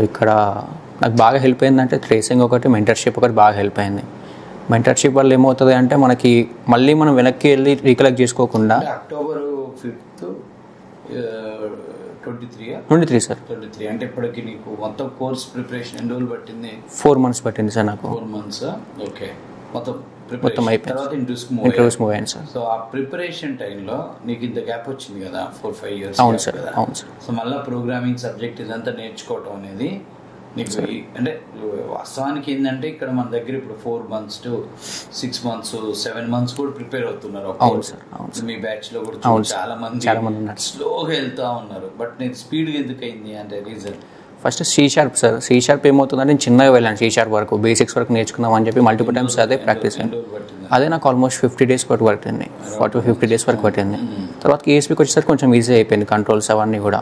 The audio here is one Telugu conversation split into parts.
ఇక్కడ నాకు బాగా హెల్ప్ అయిందంటే ట్రేసింగ్ ఒకటి, మెంటర్షిప్ ఒకటి బాగా హెల్ప్ అయింది. మెంటర్షిప్ వల్ల ఏమవుతుంది అంటే మనకి మళ్ళీ మనం వెనక్కి వెళ్ళి రీకలెక్ట్ చేసుకోకుండా. October 5th 23 sir. 23 అంటే ఇప్పటికి నీకు మొత్తం కోర్స్ ప్రిపరేషన్ ఎన్ని రోజులు పట్టింది? 4 months పట్టింది సార్ నాకు. 4 months. ఓకే, మొత్తం అయిపోయింది. తర్వాత ఇంటర్వ్యూస్ మూవ్ అయ్యాను సార్. సో ఆ ప్రిపరేషన్ టైంలో నీకు ఇంత గ్యాప్ వచ్చింది కదా, 4-5 years. అవును సార్, అవును సార్. సో మళ్ళీ ప్రోగ్రామింగ్ సబ్జెక్ట్ ఇదంతా నేర్చుకోవటం అనేది నీకు అంటే వాస్తవానికి ఏంటంటే ఇక్కడ మన దగ్గర ఇప్పుడు 4 months to 6 months 7 months కూడా ప్రిపేర్ అవుతున్నారు. అవును సార్, అవును సార్. మీ బ్యాచ్ లో కూడా చాలా మంది స్లోగా వెళ్తా ఉన్నారు. బట్ నేను స్పీడ్గా ఎందుకు అయింది అంటే reason first C# sir. C# ఏమవుతుందంటే నేను చిన్నగా వెళ్ళాను. C# వరకు బేసిక్స్ వరకు నేర్చుకుందాం అని చెప్పి మల్టిపుల్ టైమ్స్ అదే ప్రాక్టీస్ అయింది. అదే నాకు ఆల్మోస్ట్ 50 days వరకు పట్టింది, 40-50 days వరకు పట్టింది. తర్వాత ASPకి వచ్చేసరికి కొంచెం ఈజీ అయిపోయింది కంట్రోల్స్ అవన్నీ కూడా,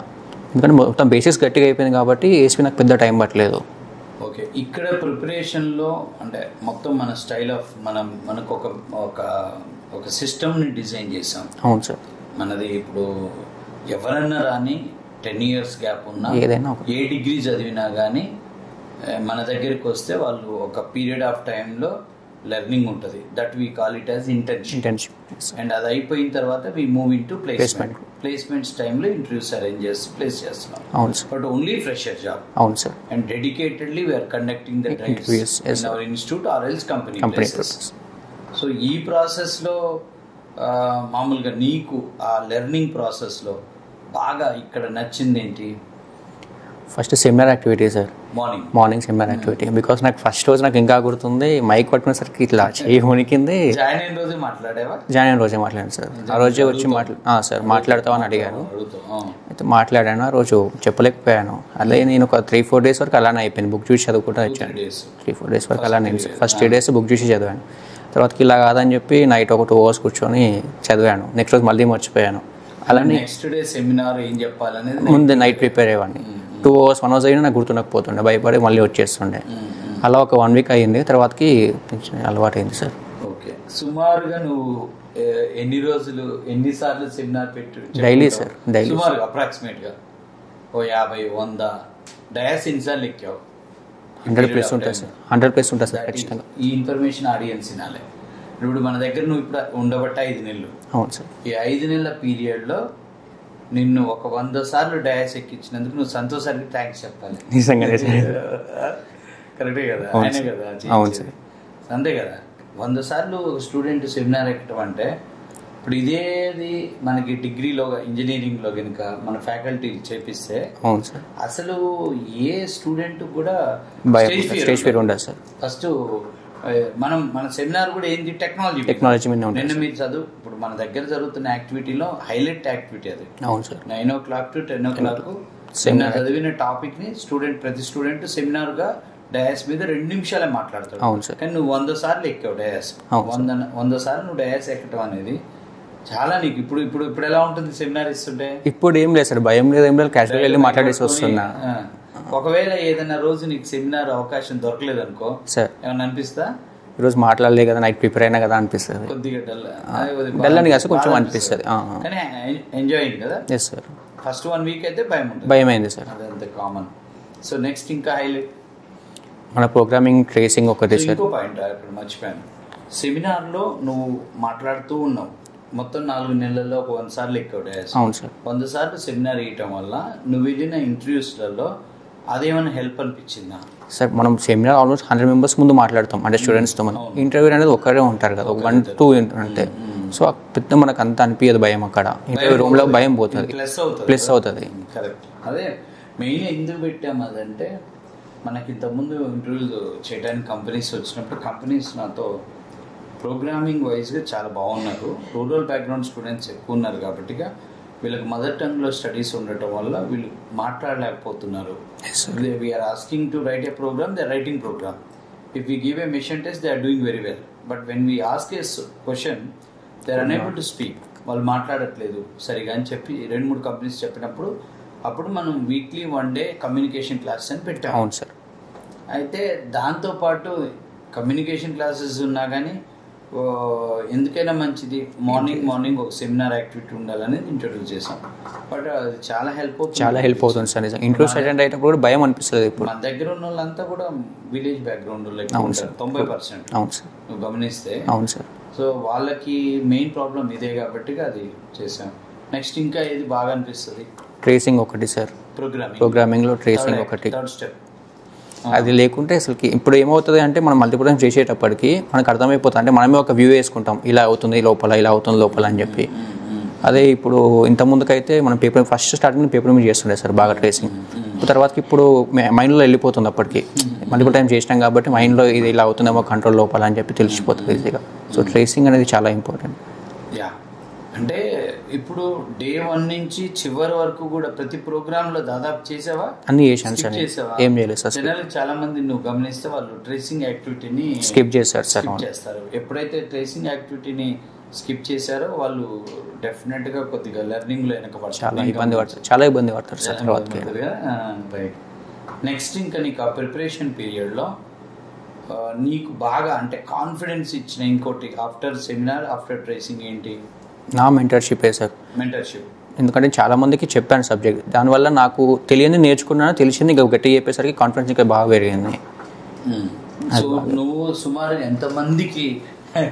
ఎందుకంటే మొత్తం బేసిక్స్ గట్టిగా అయిపోయింది కాబట్టి ASP నాకు పెద్ద టైం పట్టలేదు. ఓకే, ఇక్కడ ప్రిపరేషన్లో అంటే మొత్తం మన స్టైల్ ఆఫ్ మనకు ఒక సిస్టమ్ని డిజైన్ చేసాం. అవును సార్. మనది ఇప్పుడు ఎవరన్నా రాని 10 years గ్యాప్ ఉన్నా, ఏదైనా ఏ డిగ్రీ చదివినా కానీ మన దగ్గరికి వస్తే వాళ్ళు ఒక పీరియడ్ ఆఫ్ టైంలో లెర్నింగ్ ఉంటుంది. That we call it as internship. And అది అయిపోయిన తర్వాత we move in to placements టైంలో ఇంటర్వ్యూస్ అరేంజ్ చేసి ప్లేస్ చేస్తున్నాం. అవును sir. But only fresher job. అవును sir. And dedicatedly we're conducting the drives in our institute or else company places. So ఈ ప్రాసెస్లో మామూలుగా నీకు ఆ లెర్నింగ్ ప్రాసెస్లో బాగా ఇక్కడ నచ్చింది ఏంటి? First seminar activity sir. Morning seminar activity. Because నాకు ఫస్ట్ రోజు నాకు ఇంకా గుర్తుంది, మైక్ పట్టుకునేసరికి ఇట్లా చేయి వణికింది. జాయిన్ అయిన రోజే మాట్లాడాను సార్. ఆ రోజే వచ్చి సార్ మాట్లాడతామని అడిగారు. అయితే మాట్లాడాను. ఆ రోజు చెప్పలేకపోయాను. అలాగే నేను ఒక 3-4 days వరకు అలానే అయిపోయింది. బుక్ చూసి చదువుకుంటూ వచ్చాను. 3-4 days వరకు అలానే ఫస్ట్ 3 days బుక్ చూసి చదివాను. తర్వాతకి ఇలా కాదని చెప్పి నైట్ ఒక 2 hours కూర్చొని చదివాను. నెక్స్ట్ రోజు మళ్ళీ మర్చిపోయాను. అలానే నెక్స్ట్ డే సెమినార్ ఏం చెప్పాలనేది ముందే నైట్ ప్రిపేర్ అయ్యేవాడిని. 2 hours 1 hour అయినా నాకు గుర్తుండకపోతుండే, భయపడి మళ్ళీ వచ్చేస్తుండే. అలా ఒక 1 week అయ్యింది. తర్వాతకి అలవాటు అయింది సార్. ఓకే, సుమారుగా నువ్వు ఎన్నిసార్లు సెమినార్ పెట్టు? Daily sir, daily. సుమారుగా అప్రాక్సిమేట్గా 50-100 డయాస్ ఎన్నిసార్లు ఎక్కావు? 100+ ఉంటుంది సార్. 100+ ఉంటుంది సార్ ఖచ్చితంగా. ఈ ఇన్ఫర్మేషన్ ఆడియన్స్ వినాలి. ఇప్పుడు మన దగ్గర నువ్వు ఇప్పుడు ఉండబట్ట 5 నెలలు. అవును సార్. ఈ 5 నెలల పీరియడ్లో నిన్ను ఒక 100 సార్లు డయాస్ ఎక్కించినందుకు నువ్వు సంతోషానికి థ్యాంక్స్ చెప్పాలి. నిజంగానే సార్. కరెక్టే కదా, ఆయనే కదా. అవును సార్, అంతే కదా. 100 సార్లు ఒక స్టూడెంట్ సెమినార్ ఎక్కడం అంటే ఇప్పుడు ఇదేది మనకి డిగ్రీలో ఇంజనీరింగ్లో కనుక మన ఫ్యాకల్టీ చేపిస్తే అవును సార్, అసలు ఏ స్టూడెంట్ కూడా స్టేజ్ ఫియర్ ఉండదు సార్. ఫస్ట్ మన సెమినార్ కూడా ఏంది, టెక్నాలజీ మీద నిన్న మీరు ఇప్పుడు మన దగ్గర జరుగుతున్న యాక్టివిటీలో హైలైట్ యాక్టివిటీ అది. అవును sir. 9 o'clock to 10 o'clock seminar చదివిన టాపిక్ ని ప్రతి స్టూడెంట్ సెమినార్ గా డయాస్ మీద 2 నిమిషాలే మాట్లాడతాడు. అవును సార్. కానీ నువ్వు 100 సార్లు ఎక్కావు డయాస్. 100 సార్లు నువ్వు డయాస్ ఎక్కడం అనేది చాలా నీకు ఇప్పుడు ఎలా ఉంటుంది సెమినార్ ఇస్తుంటే? ఇప్పుడు ఏం లేదు సార్, భయం లేదు, ఏం లేదు, క్యాజువల్ వెళ్ళి మాట్లాడేసి వస్తున్నా. ఒకవేళ ఏదైనా రోజు నీకు సెమినార్ అవకాశం దొరకలేదు అనుకో సార్, ఏమన్నా అనిపిస్తా? ఈరోజు మాట్లాడలే కదా, నైట్ ప్రిపేర్ అయినా కదా అనిపిస్తుంది. కొద్దిగా డల్ అని కాదు, కొంచెం అనిపిస్తుంది. కానీ ఎంజాయింగ్ కదా. Yes sir. ఫస్ట్ 1 week అయితే భయం అయింది సార్. అదంతా కామన్. సో నెక్స్ట్ ఇంకా హైలైట్ మన ప్రోగ్రామింగ్ ట్రేసింగ్ ఒకటి సార్. ఇంకో పాయింట్ ఇప్పుడు మర్చిపోయాను. సెమినార్లో నువ్వు మాట్లాడుతూ ఉన్నావు, మొత్తం 4 నెలల్లో 100 సార్లు ఎక్కావు డయాస్. అవును సార్. 100 సార్లు సెమినార్ ఇవ్వటం వల్ల నువ్వు వెళ్ళిన ఇంటర్వ్యూస్లలో అదేమైనా హెల్ప్ అనిపించిందా? సార్ మనం సెమినార్ ఆల్మోస్ట్ 100 members ముందు మాట్లాడతాం, అంటే స్టూడెంట్స్తో. మనం ఇంటర్వ్యూ అనేది ఒకరే ఉంటారు కదా, 1-2 అంతే. సో పెద్ద మనకు అంత అనిపించదు భయం. అక్కడ ఇంటర్వ్యూ రూమ్లో భయం పోతుంది, ప్లస్ అవుతుంది. కరెక్ట్. అదే మెయిన్ ఎందుకు పెట్టాము అదంటే, మనకి ఇంతకుముందు ఇంటర్వ్యూలు చేయడానికి కంపెనీస్ వచ్చినప్పుడు కంపెనీస్ నాతో ప్రోగ్రామింగ్ వైజ్గా చాలా బాగున్నారు, రూరల్ బ్యాక్గ్రౌండ్ స్టూడెంట్స్ ఎక్కువ ఉన్నారు కాబట్టి వీళ్ళకి మదర్ టంగ్లో స్టడీస్ ఉండటం వల్ల వీళ్ళు మాట్లాడలేకపోతున్నారు. We're asking to write a program, they are writing program. If we give a machine test, they are doing very well. But when we ask a question, they are unable to speak. వాళ్ళు మాట్లాడట్లేదు సరిగా అని చెప్పి 2-3 కంపెనీస్ చెప్పినప్పుడు అప్పుడు మనం వీక్లీ 1 day కమ్యూనికేషన్ క్లాస్ అని పెట్టాము. అవును సార్. అయితే దాంతోపాటు కమ్యూనికేషన్ క్లాసెస్ ఉన్నా కానీ ఎందుకైనా మంచిది మార్నింగ్ ఒక సెమినార్ యాక్టివిటీ ఉండాలని ఇంట్రొడ్యూస్ చేసాం. బట్ అది చాలా హెల్ప్ అవుతుంది సార్. నిజంగా ఇంట్రెస్ట్ అటెండ్ అయ్యేటప్పుడు కూడా భయం అనిపిస్తుంది. ఇప్పుడు మన దగ్గర ఉన్న వాళ్ళంతా కూడా విలేజ్ బ్యాక్గ్రౌండ్ 90%. అవును సార్, నువ్వు గమనిస్తే. అవును సార్. సో వాళ్ళకి మెయిన్ ప్రాబ్లం ఇదే కాబట్టి అది చేసాం. నెక్స్ట్ ఇంకా ఏది బాగా అనిపిస్తుంది? ట్రేసింగ్ ఒకటి సార్, ప్రోగ్రామింగ్లో ట్రేసింగ్ ఒకటి. థర్డ్ స్టెప్ అది లేకుంటే అసలుకి ఇప్పుడు ఏమవుతుంది అంటే మనం మల్టిపుల్ టైమ్స్ చేసేటప్పటికి మనకు అర్థమైపోతుంది. అంటే మనమే ఒక వ్యూ వేసుకుంటాం, ఇలా అవుతుంది లోపల, ఇలా అవుతుంది లోపల అని చెప్పి. అదే ఇప్పుడు ఇంత ముందుకైతే మనం పేపర్ ఫస్ట్ స్టార్టింగ్ పేపర్ మీద చేస్తుండే సార్ బాగా ట్రేసింగ్. తర్వాతకి ఇప్పుడు మైండ్లో వెళ్ళిపోతుంది. అప్పటికి మల్టిపుల్ టైం చేసినాం కాబట్టి మైండ్లో ఇది ఇలా అవుతుందేమో కంట్రోల్ లోపల అని చెప్పి తెలిసిపోతుంది ఈజీగా. సో ట్రేసింగ్ అనేది చాలా ఇంపార్టెంట్. యా, అంటే ఇప్పుడు డే 1 నుంచి చివరి వరకు కూడా ప్రతి ప్రోగ్రామ్ లో దాదాపు చేసావా? అన్ని చేశాను సార్. ఏం చేయలేదు సార్. జనరల్ చాలా మంది నువ్వు గమనిస్తే వాళ్ళు ట్రేసింగ్ యాక్టివిటీని స్కిప్ చేస్తారు సార్. చేస్తారు. ఎప్పుడైతే ట్రేసింగ్ యాక్టివిటీని స్కిప్ చేశారో వాళ్ళు డెఫినెట్ గా కొద్దిగా లెర్నింగ్ లో వెనకబడతారు, చాలా ఇబ్బంది పడతారు సార్ తర్వాత. రైట్. నెక్స్ట్ ఇంకా నీకు ఆ ప్రిపరేషన్ పీరియడ్ లో నీకు బాగా అంటే కాన్ఫిడెన్స్ ఇచ్చిన ఇంకోటి ఆఫ్టర్ సెమినార్ ఆఫ్టర్ ట్రేసింగ్ ఏంటి? నా మెంటర్షిప్ సార్. మెంటర్షిప్. ఎందుకంటే చాలా మందికి చెప్పాను సబ్జెక్ట్, దానివల్ల నాకు తెలియని నేర్చుకున్నాను, తెలిసింది ఇంకా గట్టి చెప్పేసరికి కాన్ఫిడెన్స్ ఇంకా బాగా పెరిగింది. సో నువ్వు సుమారు ఎంతమందికి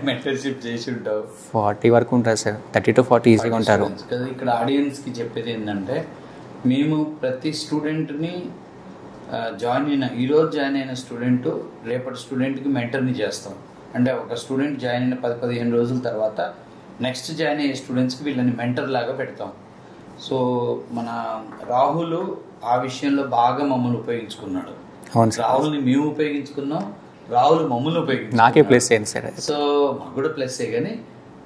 మెంటర్షిప్ చేసి ఉంటావు? 40 వరకు ఉంటారు సార్. 30 to 40 ఈజీగా ఉంటారు కదా. ఇక్కడ ఆడియన్స్కి చెప్పేది ఏంటంటే మేము ప్రతి స్టూడెంట్ని ఈరోజు జాయిన్ అయిన స్టూడెంట్ రేపటి స్టూడెంట్కి మెంటర్ని చేస్తాం. అంటే ఒక స్టూడెంట్ జాయిన్ అయిన 10-15 రోజుల తర్వాత నెక్స్ట్ జాయిన్ అయ్యే స్టూడెంట్స్కి వీళ్ళని మెంటర్ లాగా పెడతాం. సో మన రాహుల్ ఆ విషయంలో బాగా మమ్మల్ని ఉపయోగించుకున్నాడు. రాహుల్ని మేము ఉపయోగించుకున్నాం, రాహుల్ మమ్మల్ని ఉపయోగించుకున్నాడు. నాకే ప్లస్ అయింది సార్. సో మాకు కూడా ప్లస్ కానీ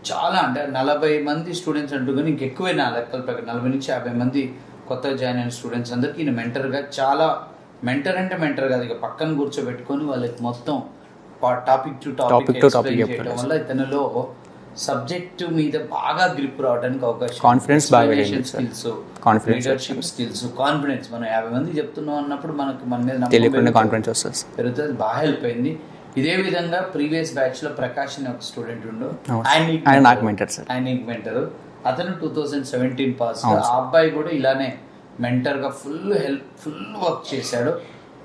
చాలా అంటే 40 మంది స్టూడెంట్స్ అంటూ కానీ ఇంకెక్కువే నా లెక్కల ప్రకారం 40 నుంచి 50 మంది కొత్తగా జాయిన్ అయిన స్టూడెంట్స్ అందరికీ ఈయన మెంటర్గా చాలా మెంటర్ కాదు, ఇక పక్కన కూర్చోబెట్టుకొని వాళ్ళకి మొత్తం టాపిక్ టు టాపిక్ చేయడం వల్ల ఇతనిలో సబ్జెక్టు మీద బాగా గ్రిప్ రావడానికి అవకాశం, కాన్ఫిడెన్స్ లీడర్షిప్ స్కిల్స్, కాన్ఫిడెన్స్. మనం 50 మంది చెప్తున్నాం అన్నప్పుడు మనకు మన మీద తెలియకుండా కాన్ఫిడెన్స్ వస్తుంది, పెరుగుతుంది. బాగా హెల్ప్ అయింది. ఇదే విధంగా ప్రీవియస్ బ్యాచ్ లో ప్రకాష్ అనే ఒక స్టూడెంట్ ఉండు, ఆయన నాకు మెంటర్ సార్. ఆయన మెంటర్. అతను 2017 పాస్. ఆ అబ్బాయి కూడా ఇలానే మెంటర్ గా ఫుల్ వర్క్ చేశాడు.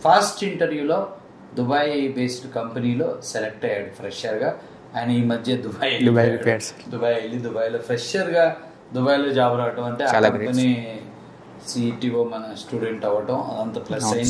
ఫస్ట్ ఇంటర్వ్యూలో దుబాయ్ బేస్డ్ కంపెనీలో సెలెక్ట్ అయ్యాడు ఫ్రెషర్ గా. ఆయన ఈ మధ్య దుబాయ్ వెళ్ళి దుబాయ్లో ఫ్రెషర్ గా దుబాయ్లో జాబ్ రావడం అంటే ఆ కంపెనీ సిఇటిఓ మన స్టూడెంట్ అవ్వటం అదంతా ప్లస్ అయింది.